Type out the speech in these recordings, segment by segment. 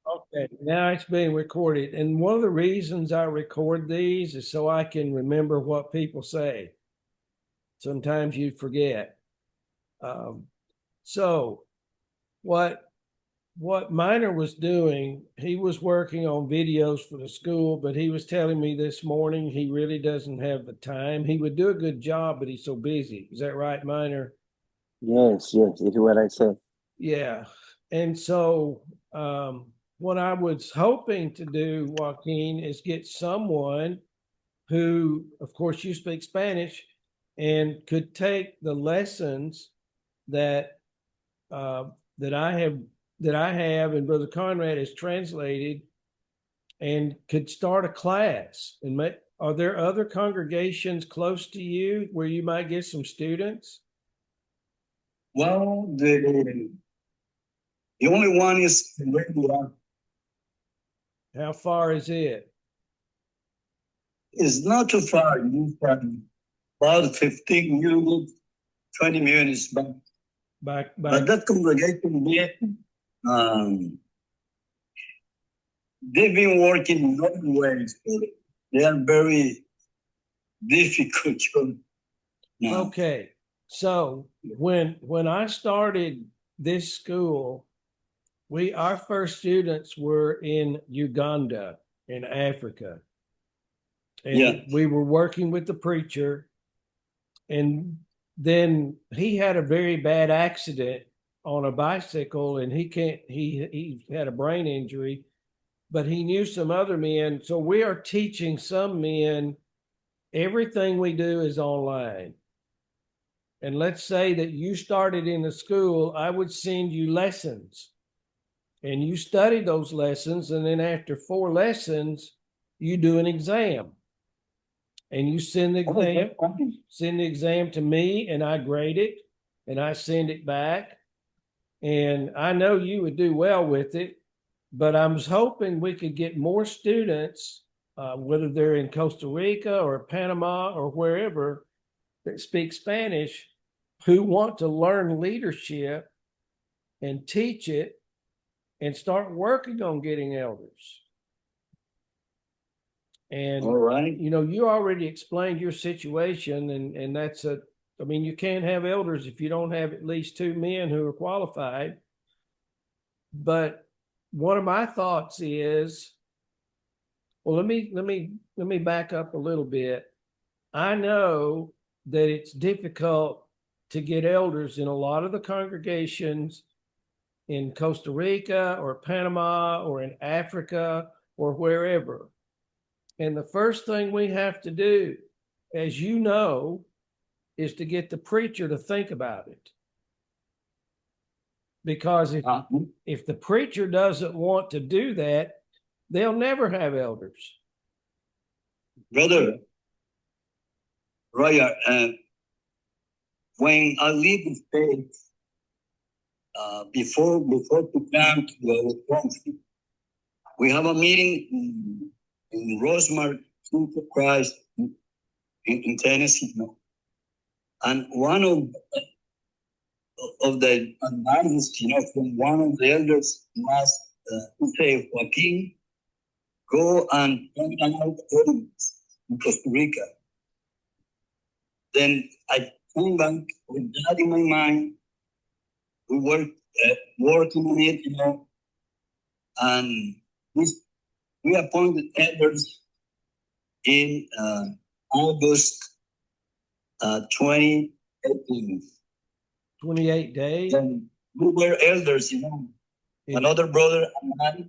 Okay, now it's being recorded. And one of the reasons I record these is so I can remember what people say. Sometimes you forget. Um, so what Minor was doing, he was working on videos for the school, but he was telling me this morning he really doesn't have the time. He would do a good job, but he's so busy. Is that right, Minor? Yes, yes, it's what I said. Yeah. And so what I was hoping to do, Joaquin, is get someone who, of course, you speak Spanish and could take the lessons that uh, that I have and Brother Conrad has translated and could start a class. And are there other congregations close to you where you might get some students? Well, the only one is where you are. How far is it? It's not too far. You can about 15 minutes, 20 minutes, but that congregation, um, they've been working in other ways. They are very difficult now. Okay. So when I started this school, our first students were in Uganda, in Africa. And Yeah. we were working with the preacher, and then he had a very bad accident on a bicycle, and he had a brain injury, but he knew some other men. So we are teaching some men everything we do is online. And let's say that you started in the school, I would send you lessons and you study those lessons. And then after 4 lessons, you do an exam and you send the exam to me, and I grade it and I send it back. And I know you would do well with it, but I was hoping we could get more students, whether they're in Costa Rica or Panama or wherever, that speak Spanish, who want to learn leadership and teach it and start working on getting elders. And all right, you already explained your situation, and that's I mean, you can't have elders if you don't have at least 2 men who are qualified. But one of my thoughts is, well, let me back up a little bit. I know that it's difficult to get elders in a lot of the congregations in Costa Rica or Panama or in Africa or wherever. And the first thing we have to do, as you know, is to get the preacher to think about it. Because if the preacher doesn't want to do that, they'll never have elders. Brother Roger, when I leave the States, before to come to the country, we have a meeting in Rosemary, Church of Christ in Tennessee. And one of the advices, from one of the elders was to say, Joaquin, go and point out evidence in Costa Rica. Then I came back with that in my mind. We were working on it, and we appointed elders in August 2018. 28 days? And we were elders, Another brother and I,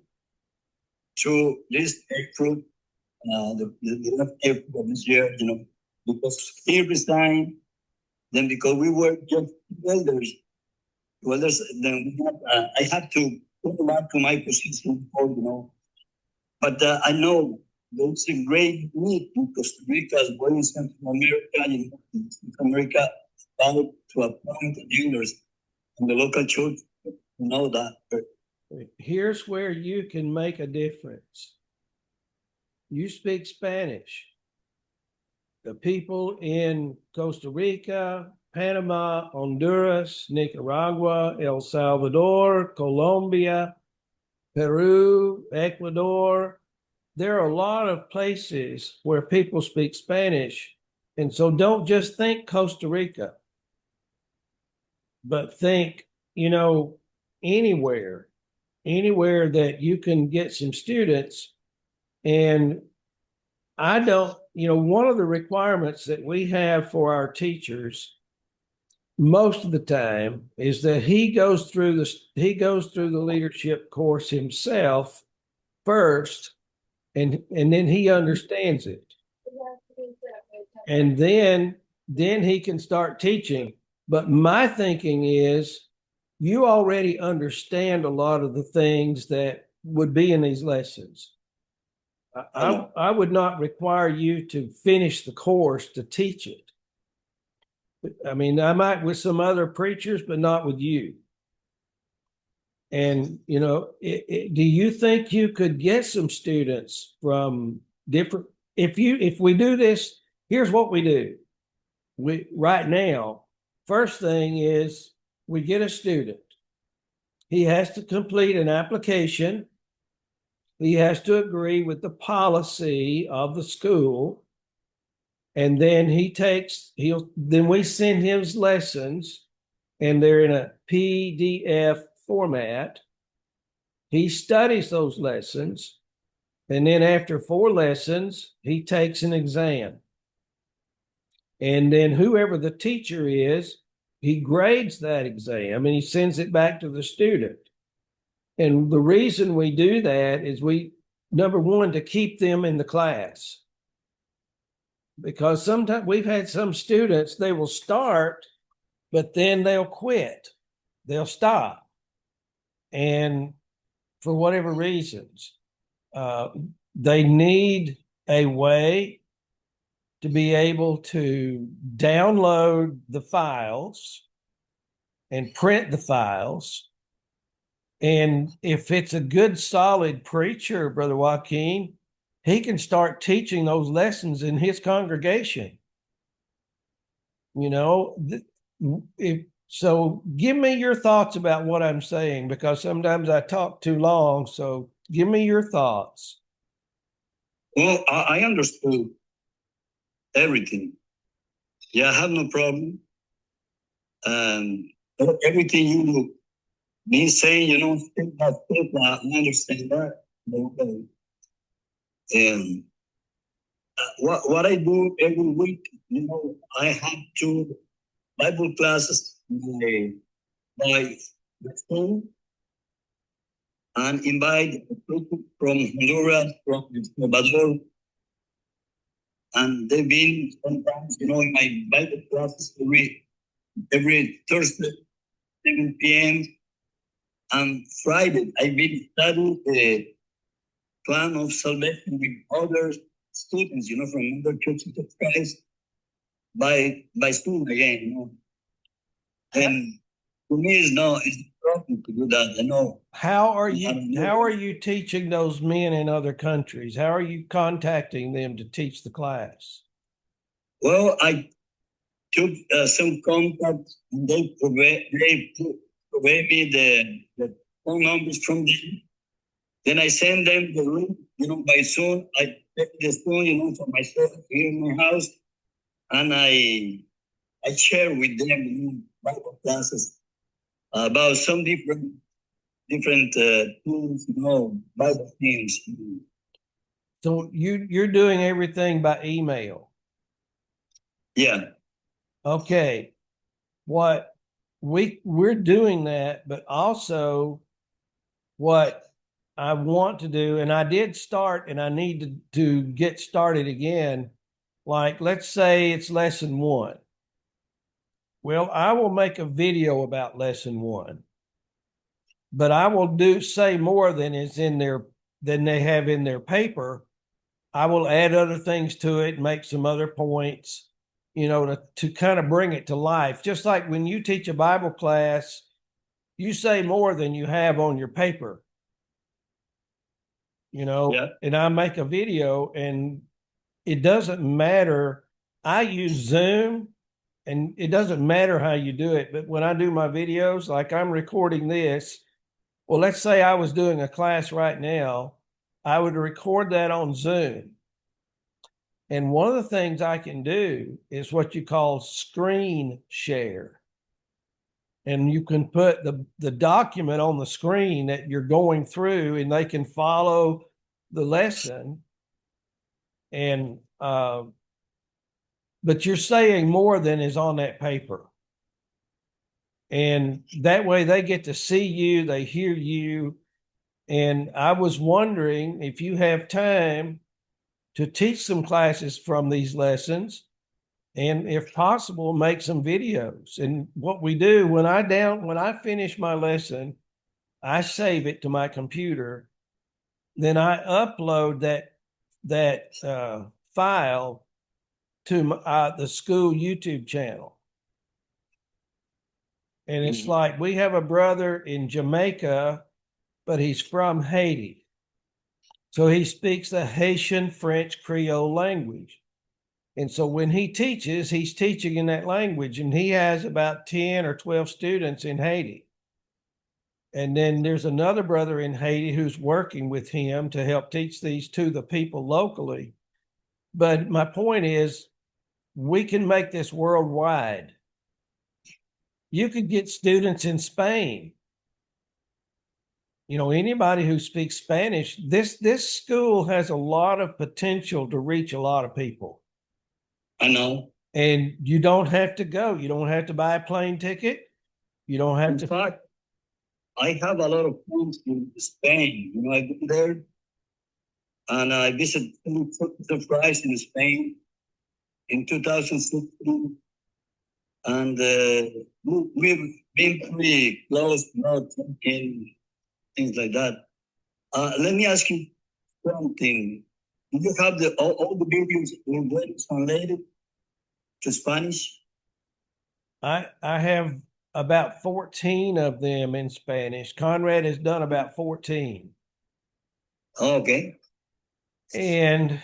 to this April, the April of this year, because he resigned, then because we were just elders, then I had to go back to my position before, But I know there's a great need in Costa Rica as well in Central America, in Central America, about to appoint elders in the local church. You know that. Here's where you can make a difference. You speak Spanish. The people in Costa Rica, Panama, Honduras, Nicaragua, El Salvador, Colombia, Peru, Ecuador. There are a lot of places where people speak Spanish. And so don't just think Costa Rica, but think, anywhere, anywhere that you can get some students. And I don't, one of the requirements that we have for our teachers most of the time is that he goes through the leadership course himself first, and then he understands it, and then he can start teaching. But my thinking is you already understand a lot of the things that would be in these lessons. I would not require you to finish the course to teach it. I mean, I might with some other preachers, but not with you. And, do you think you could get some students from different, if we do this, here's what we do. Right now, first thing is we get a student. He has to complete an application. He has to agree with the policy of the school. And then then we send him his lessons, and they're in a PDF format. He studies those lessons, and then after 4 lessons, he takes an exam. And then whoever the teacher is, he grades that exam and he sends it back to the student. And the reason we do that is number one, to keep them in the class. Because sometimes we've had some students, they will start, but then they'll quit. They'll stop. And for whatever reasons, they need a way to be able to download the files and print the files. And if it's a good, solid preacher, Brother Joaquin, he can start teaching those lessons in his congregation. So give me your thoughts about what I'm saying, because sometimes I talk too long. So give me your thoughts. Well, I understood everything. Yeah, I have no problem. Everything you been saying, step by step, I understand that. And what I do every week, I have 2 Bible classes by the school, and invite people from Honduras, from El Salvador, and they've been sometimes, in my Bible classes every Thursday, 7 p.m. And Friday, I've been studying the plan of salvation with other students, from other churches of Christ by school again, And for me, it's important to do that, How are you teaching those men in other countries? How are you contacting them to teach the class? Well, I took some contacts, and they provide me the phone numbers from them. Then I send them the link, by Zoom. I take the Zoom, for myself here in my house, and I share with them, Bible classes about some different tools, Bible themes. So you're doing everything by email. Yeah. Okay. What we're doing that, but also what I want to do, and I did start, and I need to get started again. Like, let's say it's lesson 1. Well, I will make a video about lesson 1, but I will say more than they have in their paper. I will add other things to it, make some other points, to kind of bring it to life. Just like when you teach a Bible class, you say more than you have on your paper. Yeah. And I make a video, and it doesn't matter. I use Zoom, and it doesn't matter how you do it. But when I do my videos, like I'm recording this, Well, let's say I was doing a class right now, I would record that on Zoom. And one of the things I can do is what you call screen share. And you can put the document on the screen that you're going through, and they can follow the lesson. And but you're saying more than is on that paper. And that way they get to see you, they hear you. And I was wondering if you have time to teach some classes from these lessons, and if possible, make some videos. And what we do when I finish my lesson, I save it to my computer. Then I upload that file to the school YouTube channel. And it's like, we have a brother in Jamaica, but he's from Haiti. So he speaks the Haitian French Creole language. And so when he teaches, he's teaching in that language, and he has about 10 or 12 students in Haiti. And then there's another brother in Haiti who's working with him to help teach these to the people locally. But my point is, we can make this worldwide. You could get students in Spain. You know, anybody who speaks Spanish, this school has a lot of potential to reach a lot of people. I know. And you don't have to go. You don't have to buy a plane ticket. You don't have In to. fact, I have a lot of friends in Spain. You know, I've been there, and I visited surprise in Spain in 2016, and we've been pretty close, not talking, things like that. Let me ask you something. Do you have all the videos already translated to Spanish? I have about 14 of them in Spanish. Conrad has done about 14. Okay. And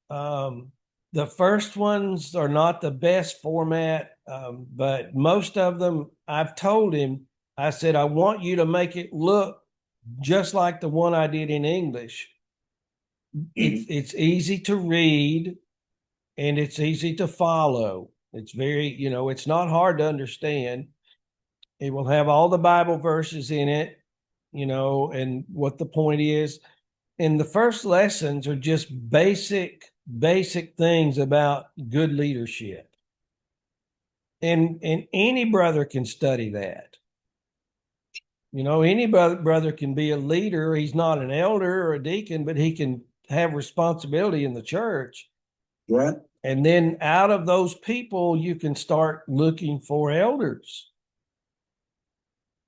the first ones are not the best format, but most of them, I've told him, I said, I want you to make it look just like the one I did in English. It's easy to read, and it's easy to follow. It's very, it's not hard to understand. It will have all the Bible verses in it, and what the point is. And the first lessons are just basic things about good leadership. And any brother can study that. Any brother can be a leader. He's not an elder or a deacon, but he can have responsibility in the church. Yeah. And then out of those people, you can start looking for elders.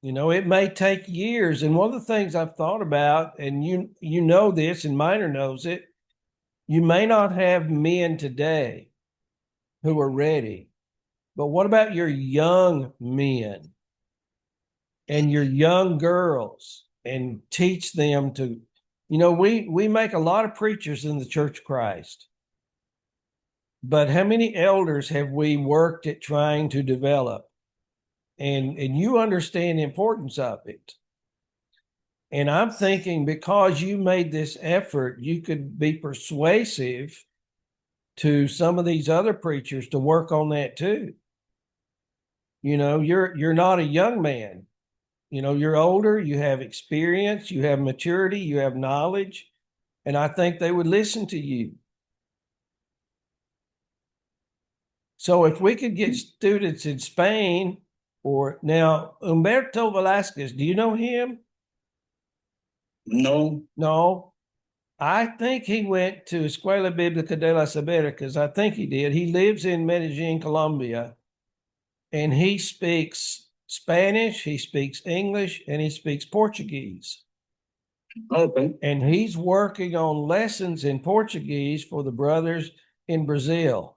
It may take years. And one of the things I've thought about, and you know this, and Mainor knows it, you may not have men today who are ready, but what about your young men and your young girls, and teach them to, we make a lot of preachers in the Church of Christ, but how many elders have we worked at trying to develop? And you understand the importance of it. And I'm thinking, because you made this effort, you could be persuasive to some of these other preachers to work on that too. You're not a young man. You're older, you have experience, you have maturity, you have knowledge, and I think they would listen to you. So if we could get students in Spain, or now Humberto Velasquez, do you know him? No. I think he went to Escuela Bíblica de las Américas. I think he did. He lives in Medellin, Colombia, and he speaks Spanish, he speaks English, and he speaks Portuguese. Okay. And he's working on lessons in Portuguese for the brothers in Brazil.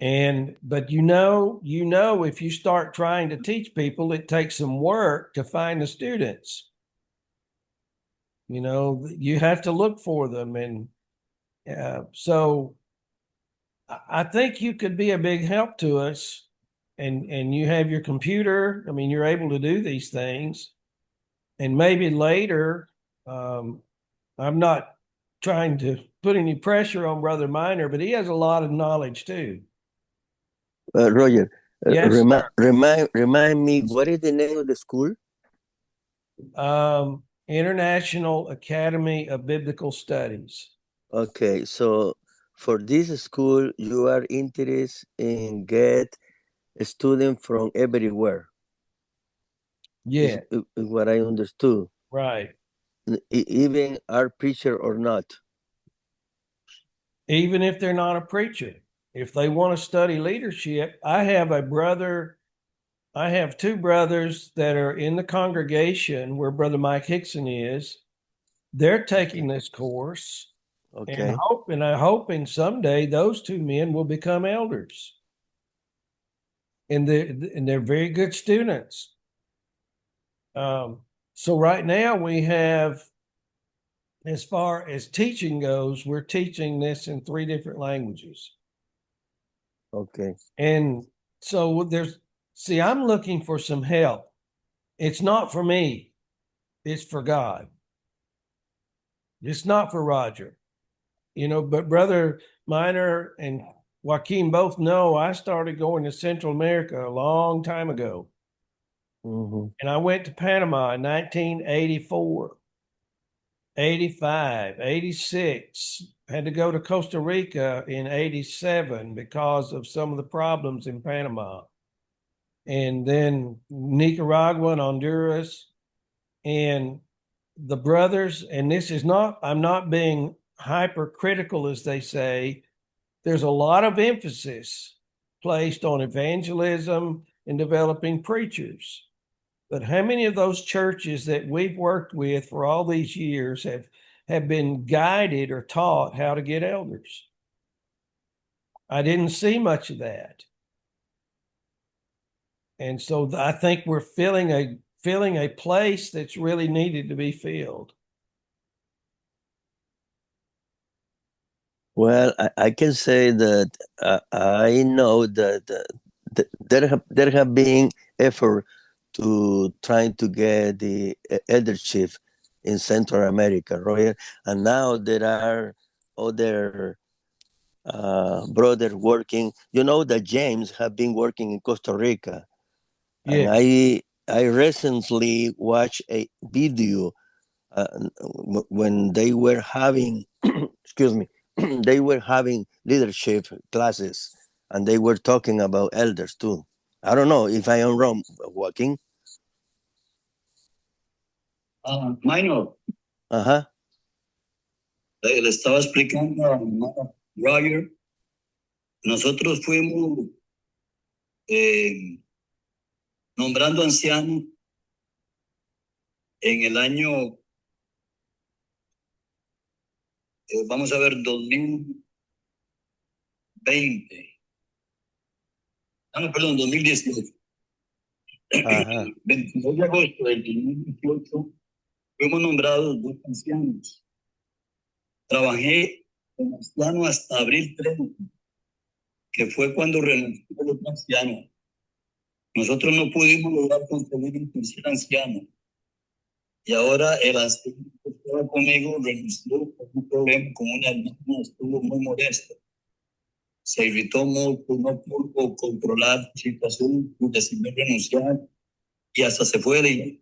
But if you start trying to teach people, it takes some work to find the students. You have to look for them. And so I think you could be a big help to us, and you have your computer. I mean, you're able to do these things. And maybe later, I'm not trying to put any pressure on Brother Minor, but he has a lot of knowledge too. Roger, Yes, sir. remind me, what is the name of the school? International Academy of Biblical Studies. Okay, so for this school, you are interested in get a student from everywhere. Yeah, Is what I understood. right. Even our preacher or not. Even if they're not a preacher, if they want to study leadership, I have two brothers that are in the congregation where Brother Mike Hickson is. They're taking this course and Okay. hoping someday those two men will become elders. And they're very good students. So right now we have, as far as teaching goes, we're teaching this in 3 different languages. Okay. And so I'm looking for some help. It's not for me, it's for God. It's not for Roger, but Brother Minor and Joaquin both know I started going to Central America a long time ago. Mm-hmm. And I went to Panama in 1984, 85, 86. Had to go to Costa Rica in 87 because of some of the problems in Panama. And then Nicaragua and Honduras. And the brothers, and I'm not being hypercritical, as they say, there's a lot of emphasis placed on evangelism and developing preachers. But how many of those churches that we've worked with for all these years have been guided or taught how to get elders? I didn't see much of that. And so I think we're filling a place that's really needed to be filled. Well, I can say that I know that there have been effort to trying to get the eldership in Central America, right? And now there are other brothers working. You know that James have been working in Costa Rica, and Yeah. I recently watched a video when they were having excuse me, they were having leadership classes, and they were talking about elders too. I don't know if I am wrong, Joaquin. Minor, Uh-huh. le estaba explicando a Roger, nosotros fuimos nombrando ancianos en el año, vamos a ver, 2020. No, perdón, 2018. Ajá. 22 de agosto del 2018 fuimos nombrados 2 ancianos. Trabajé como anciano hasta abril 30, que fue cuando renunció el otro anciano. Nosotros no pudimos lograr conseguir un tercer anciano. Y ahora el anciano que estaba conmigo renunció por un problema con una hermana, estuvo muy molesto. Se irritó mucho, no pudo controlar la situación, decidió renunciar y hasta se fue de ahí.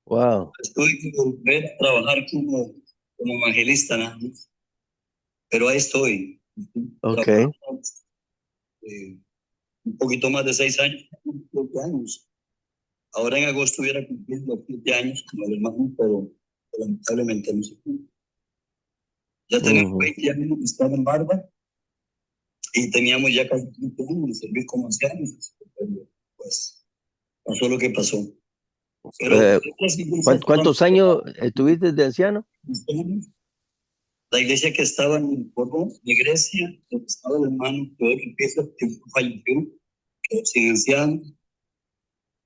Wow. Estuve que volver a trabajar como evangelista, nada más. Pero ahí estoy. Okay. Un poquito más de 6 años, 7 años. Ahora en agosto hubiera cumplido 7 años como el hermano, pero lamentablemente no se pudo. Ya tenemos 20 años de estar en barba y teníamos ya casi 15 años de servir como ancianos. Pues pasó lo que pasó. Pero ¿Cuántos años estuviste de anciano? La iglesia que estaba en el pueblo de Grecia, donde estaba el hermano que falleció, quedó sin anciano.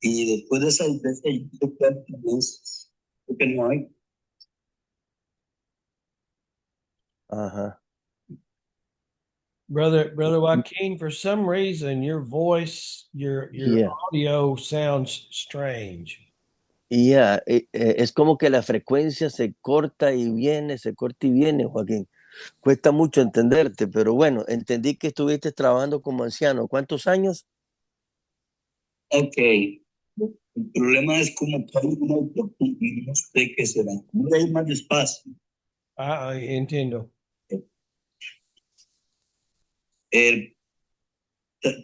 Y después de esa iglesia, yo creo que no hay. Ajá. Brother Joaquin, for some reason, your voice, your Yeah. audio sounds strange. Ya, es como que la frecuencia se corta y viene, se corta y viene, Joaquín. Cuesta mucho entenderte, pero bueno, entendí que estuviste trabajando como anciano. ¿Cuántos años? Ok. El problema es como que hay un auto y no sé qué será. Voy a ir más despacio. Entiendo. El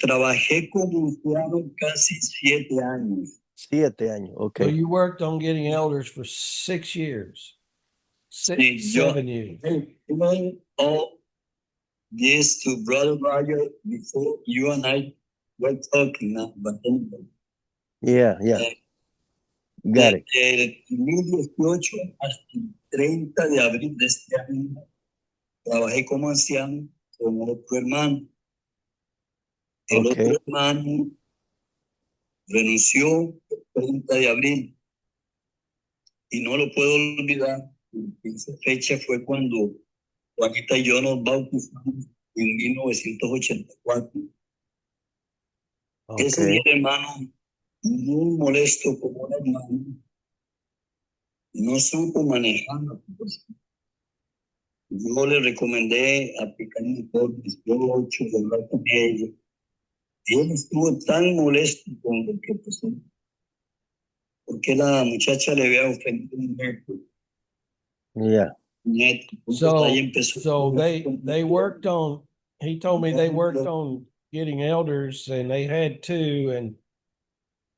trabajé como anciano casi 7 años. 7 años, ok. So you worked on getting elders for 6 years, Sí, yo 7 years. explained all this to Brother Roger before you and I were talking now, but anyway. Yeah, yeah, Eh, got it. Desde el 2018 hasta el 30 de abril de este año trabajé como anciano con otro hermano. El Ok, otro hermano renunció el 30 de abril y no lo puedo olvidar. Esa fecha fue cuando Juanita y yo nos bautizamos en 1984. ok. Ese día, hermano, muy molesto como un hermano, no supo manejar. Pues, yo le recomendé aplicar mejor 18, hablar con ella. Y él estuvo tan molesto con lo que pasó, porque la muchacha le había ofendido un neto. Yeah, Neto. Entonces ahí So empezó. so they worked on. He told me they worked on getting elders, and they had two, and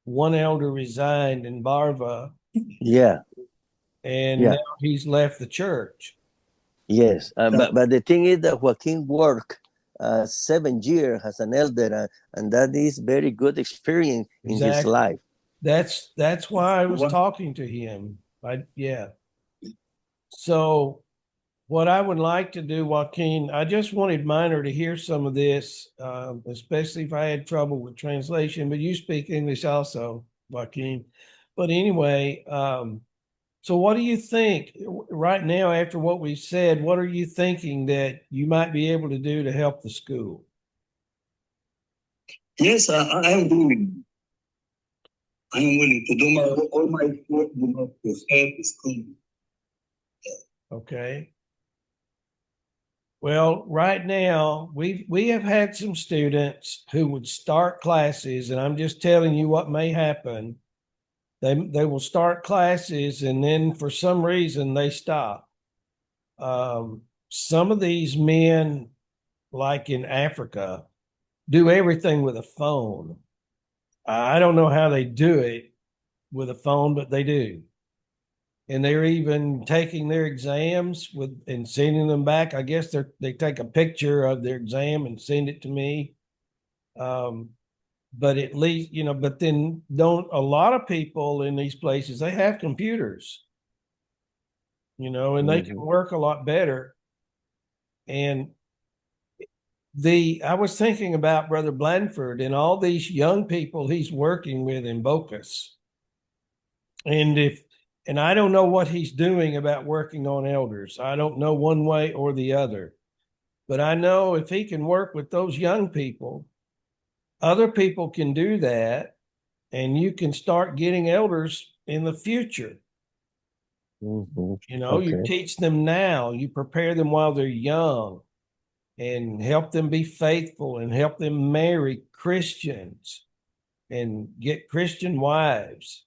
one elder resigned in Barva, yeah, and yeah, now he's left the church. yes. But the thing is that Joaquin worked 7 years as an elder, and that is very good experience in his Exactly. life. That's why I was talking to him. Yeah. So what I would like to do, Joaquin, I just wanted Minor to hear some of this, especially if I had trouble with translation. But you speak English also, Joaquin. But anyway, so what do you think right now after what we said? What are you thinking that you might be able to do to help the school? Yes, I am willing. I am willing to do all my work, to help the school. Okay. Well, right now we have had some students who would start classes, and I'm just telling you what may happen. They will start classes, and then for some reason they stop. Some of these men, like in Africa, do everything with a phone. I don't know how they do it with a phone, but they do. And they're even taking their exams with and sending them back. I guess they take a picture of their exam and send it to me. Um, but at least but then don't a lot of people in these places they have computers, and they can work a lot better. And I was thinking about Brother Blandford and all these young people he's working with in Bocas. And I don't know what he's doing about working on elders. I don't know one way or the other. But I know if he can work with those young people, other people can do that, and you can start getting elders in the future. You Okay. teach them now, you prepare them while they're young, and help them be faithful and help them marry Christians and get Christian wives.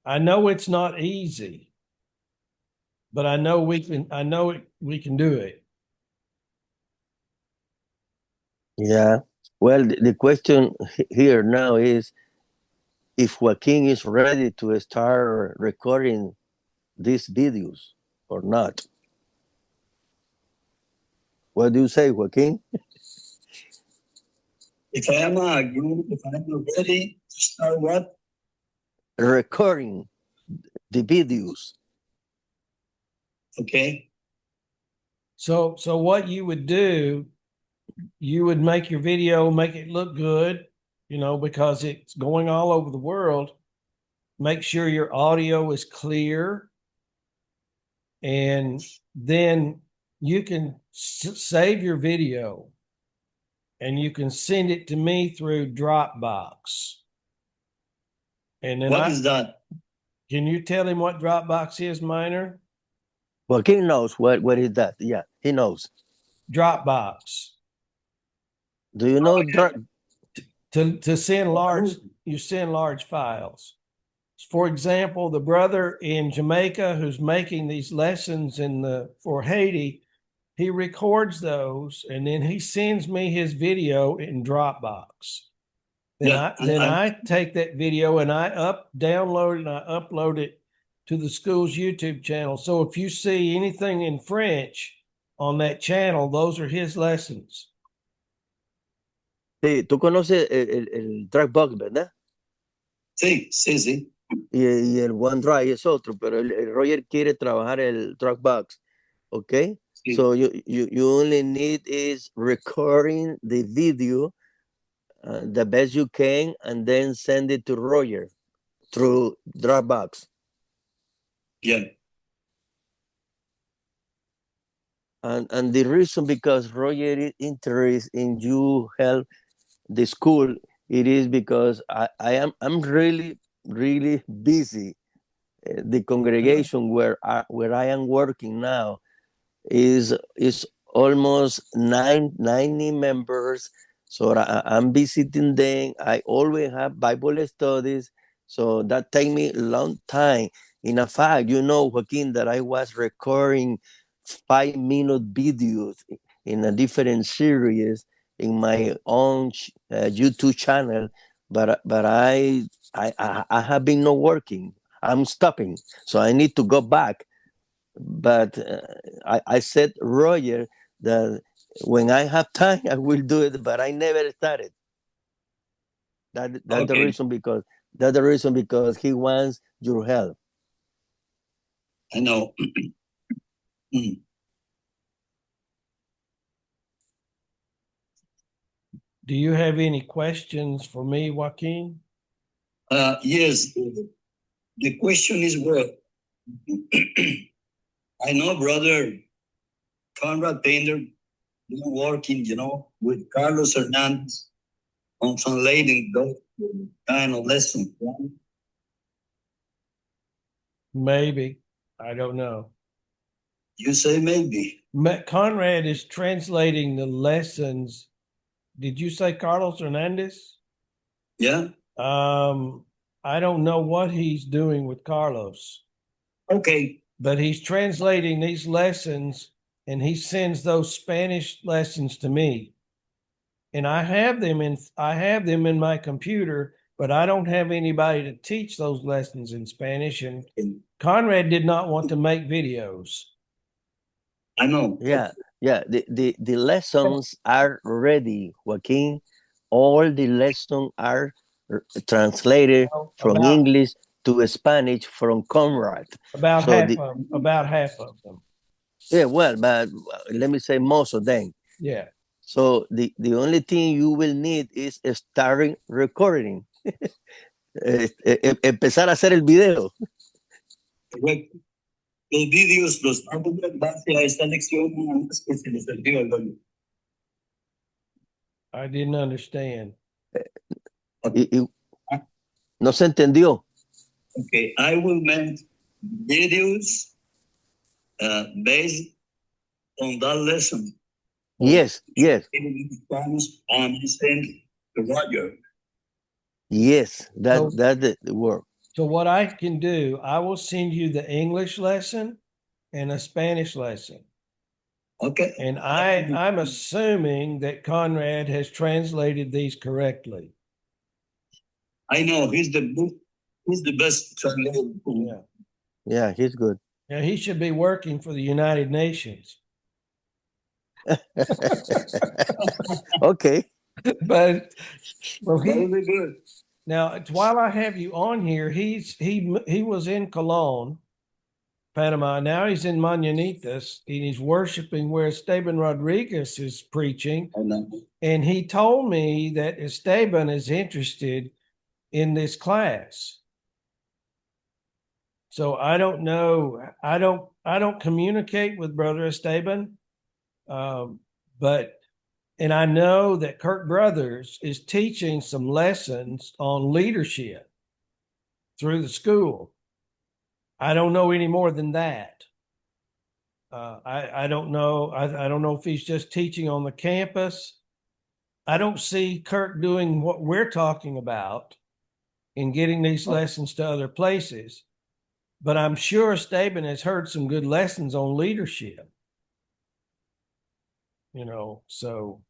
I know it's not easy, but I know we can. I know we can do it. Yeah. Well, the question here now is if Joaquin is ready to start recording these videos or not. What do you say, Joaquin? If I am ready to start what? Recording the videos. Okay. So what you would do, you would make your video, make it look good, because it's going all over the world. Make sure your audio is clear, and then you can save your video and you can send it to me through Dropbox. And then What is that? can you tell him what Dropbox is, Minor? Joaquin knows what is that. Yeah, he knows. Dropbox. Do you know To send you send large files. For example, the brother in Jamaica who's making these lessons for Haiti, he records those and then he sends me his video in Dropbox. Then I take that video and I download it and I upload it to the school's YouTube channel. So if you see anything in French on that channel, those are his lessons. Sí, tú conoces el Dropbox, ¿verdad? Sí, sí, sí. Y el OneDrive es otro, pero el Roger quiere trabajar el Dropbox, ¿ok? Sí. So you only need is recording the video the best you can and then send it to Roger through Dropbox. Yeah. And the reason because Roger is interested in you help the school, it is because I'm really busy. The congregation where I am working now is almost 90 members. So I'm visiting them. I always have Bible studies. So that take me a long time. In fact, you know, Joaquin, that I was recording 5-minute videos in a different series in my own YouTube channel, but I have been not working. I'm stopping, so I need to go back. But I said Roger that when I have time I will do it, but I never started. That's the reason because he wants your help. I know. Do you have any questions for me, Joaquin? Yes. The question is what? I know, brother Conrad Painter, been working, with Carlos Hernandez on translating those kind of lessons. Right? Maybe. I don't know. You say maybe. Conrad is translating the lessons. Did you say Carlos Hernandez? Yeah. I don't know what he's doing with Carlos. Okay. But he's translating these lessons and he sends those Spanish lessons to me. And I have them in my computer, but I don't have anybody to teach those lessons in Spanish. And Conrad did not want to make videos. I know. Yeah. The lessons are ready, Joaquin. All the lessons are translated from English to Spanish from Conrad. About half of them. Yeah, well, but let me say most of them. Yeah. So the only thing you will need is starting recording. Empezar a hacer el video. Correcto. Los vídeos los hago en base a esta lección que se les envió el domingo. I didn't understand. No se entendió. Okay, I will make videos based on that lesson. Yes. In Spanish and send to Roger. Yes, that's the word. So what I can do, I will send you the English lesson and a Spanish lesson. Okay. And I'm assuming that Conrad has translated these correctly. I know he's the best translator. Yeah, he's good. Now he should be working for the United Nations. Okay. But Very good. Now, while I have you on here, he was in Colón, Panama. Now he's in Mañanitas, and he's worshiping where Esteban Rodriguez is preaching. And he told me that Esteban is interested in this class. So I don't know. I don't communicate with Brother Esteban, and I know that Kirk Brothers is teaching some lessons on leadership. through the school. I don't know any more than that. I don't know. I don't know if he's just teaching on the campus. I don't see Kirk doing what we're talking about in getting these lessons to other places. But I'm sure Staben has heard some good lessons on leadership. So,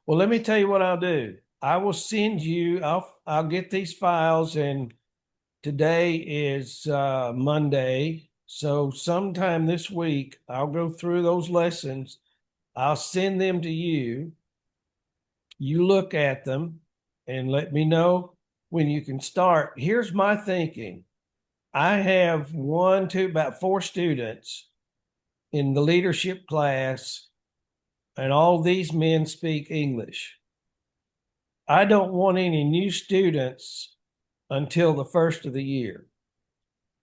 well, let me tell you what I'll do. I will send you, I'll get these files, and today is Monday. So sometime this week, I'll go through those lessons. I'll send them to you. You look at them and let me know when you can start. Here's my thinking. I have about 4 students in the leadership class, and all these men speak English. I don't want any new students until the first of the year,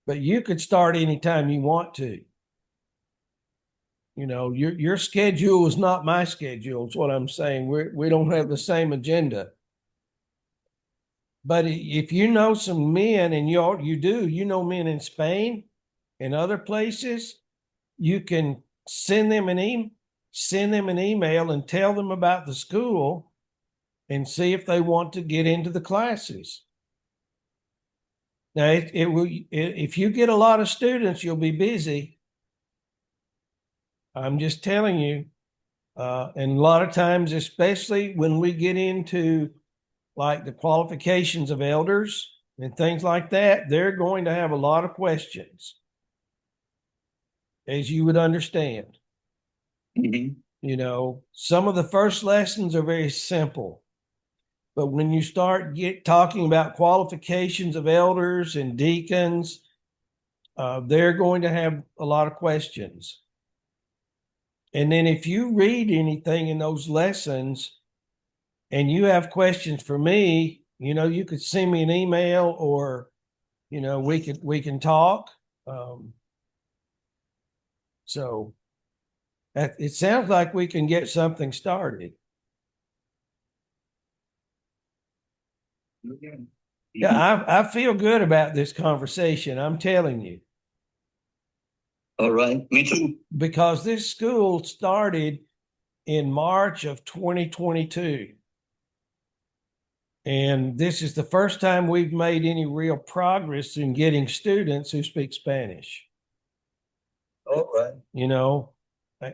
but you could start anytime you want to. Your schedule is not my schedule, is what I'm saying. We don't have the same agenda. But if you know some men, and you know men in Spain and other places, you can send them an email and tell them about the school and see if they want to get into the classes. Now, if you get a lot of students, you'll be busy. I'm just telling you. And a lot of times, especially when we get into like the qualifications of elders and things like that, they're going to have a lot of questions, as you would understand. Mm-hmm. Some of the first lessons are very simple, but when you start talking about qualifications of elders and deacons, they're going to have a lot of questions. And then if you read anything in those lessons and you have questions for me, you could send me an email, or, we can talk. So it sounds like we can get something started. Yeah, I feel good about this conversation. I'm telling you. All right. Me too. Because this school started in March of 2022. And this is the first time we've made any real progress in getting students who speak Spanish. All right.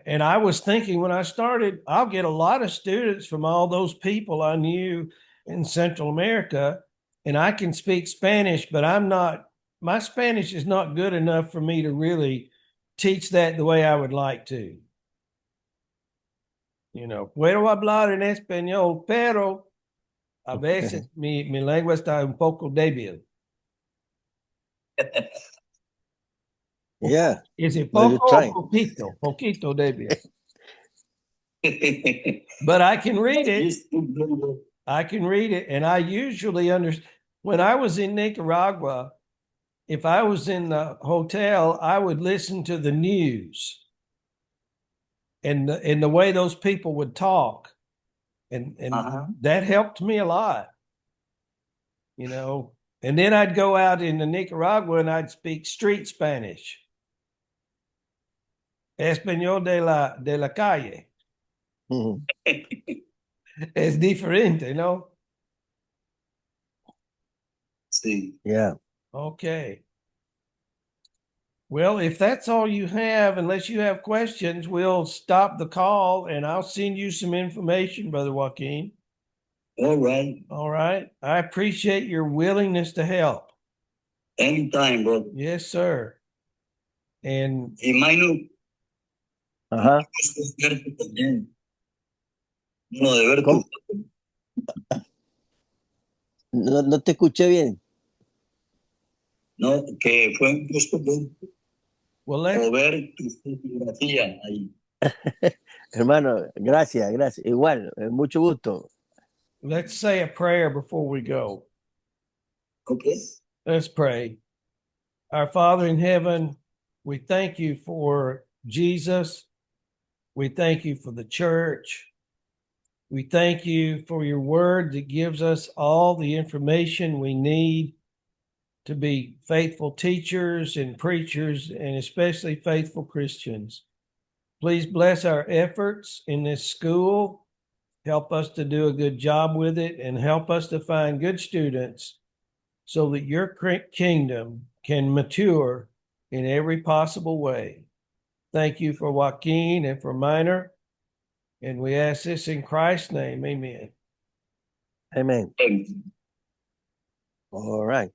And I was thinking when I started, I'll get a lot of students from all those people I knew in Central America, and I can speak Spanish, but my Spanish is not good enough for me to really teach that the way I would like to. Puedo hablar en español, pero a veces mi lengua está un poco débil. Yeah. Is it Well, poco you're or poquito? Poquito débil. But I can read it. I can read it, and I usually understand. When I was in Nicaragua, if I was in the hotel, I would listen to the news and the way those people would talk, and that helped me a lot. And then I'd go out into Nicaragua and I'd speak street Spanish, español de la calle. Mhm. Es diferente, ¿no? See. Yeah. Okay. Well, if that's all you have, unless you have questions, we'll stop the call and I'll send you some information, Brother Joaquin. All right. All right. I appreciate your willingness to help. Anytime, bro. Yes, sir. And Y Mainor, Ajá. verte también. No, de ver ¿Cómo? No te escuché bien. No, que fue un gusto ver tu fotografía ahí. Hermano, gracias. Igual, mucho gusto. let's say a prayer before we go. Okay. Let's pray. Our Father in heaven, we thank you for Jesus. We thank you for the church. We thank you for your word that gives us all the information we need to be faithful teachers and preachers, and especially faithful Christians. Please bless our efforts in this school. Help us to do a good job with it, and help us to find good students so that your kingdom can mature in every possible way. Thank you for Joaquin and for Mainor. And we ask this in Christ's name. Amen. Amen. Amen. All right.